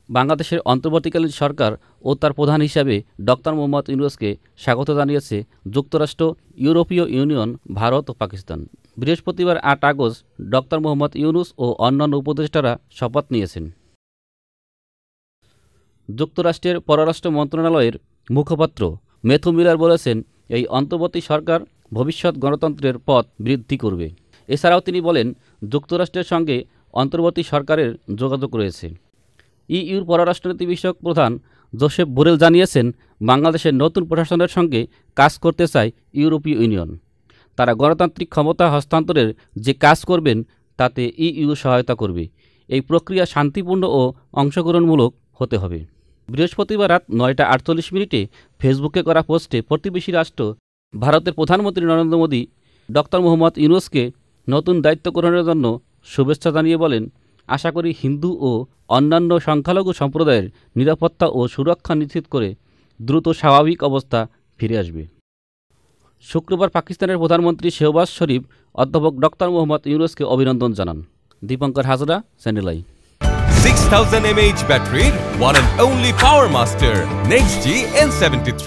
বাংলাদেশের অন্তর্বর্তীকালীন সরকার ও তার প্রধান হিসাবে ডক্টর মোহাম্মদ ইউনূসকে স্বাগত জানিয়েছে যুক্তরাষ্ট্র, ইউরোপীয় ইউনিয়ন, ভারত ও পাকিস্তান। বৃহস্পতিবার ৮ আগস্ট ডক্টর মোহাম্মদ ইউনূস ও অন্যান্য উপদেষ্টারা শপথ নিয়েছেন। যুক্তরাষ্ট্রের পররাষ্ট্র মন্ত্রণালয়ের মুখপাত্র ম্যাথু মিলার বলেছেন, এই অন্তর্বর্তী সরকার ভবিষ্যৎ গণতন্ত্রের পথ বৃদ্ধি করবে। এছাড়াও তিনি বলেন, যুক্তরাষ্ট্রের সঙ্গে অন্তর্বর্তী সরকারের যোগাযোগ রয়েছে। ইইউর পররাষ্ট্রনীতি বিষয়ক প্রধান জোসেফ বোরেল জানিয়েছেন, বাংলাদেশের নতুন প্রশাসনের সঙ্গে কাজ করতে চায় ইউরোপীয় ইউনিয়ন। তারা গণতান্ত্রিক ক্ষমতা হস্তান্তরের যে কাজ করবেন তাতে ইইউ সহায়তা করবে। এই প্রক্রিয়া শান্তিপূর্ণ ও অংশগ্রহণমূলক হতে হবে। বৃহস্পতিবার রাত ৯টা ৪৮ ফেসবুকে করা পোস্টে প্রতিবেশী রাষ্ট্র ভারতের প্রধানমন্ত্রী নরেন্দ্র মোদী ডক্টর মোহাম্মদ ইউনূসকে নতুন দায়িত্ব গ্রহণের জন্য শুভেচ্ছা জানিয়ে বলেন, আশা করি হিন্দু ও অন্যান্য সংখ্যালঘু সম্প্রদায়ের নিরাপত্তা ও সুরক্ষা নিশ্চিত করে দ্রুত স্বাভাবিক অবস্থা ফিরে আসবে। শুক্রবার পাকিস্তানের প্রধানমন্ত্রী শেহবাজ শরীফ অধ্যাপক ডক্টর মোহাম্মদ ইউনূসকে অভিনন্দন জানান। Dipankar Hazra, channel I. 6000 mAh battery, one and only Power Master, Next G N73.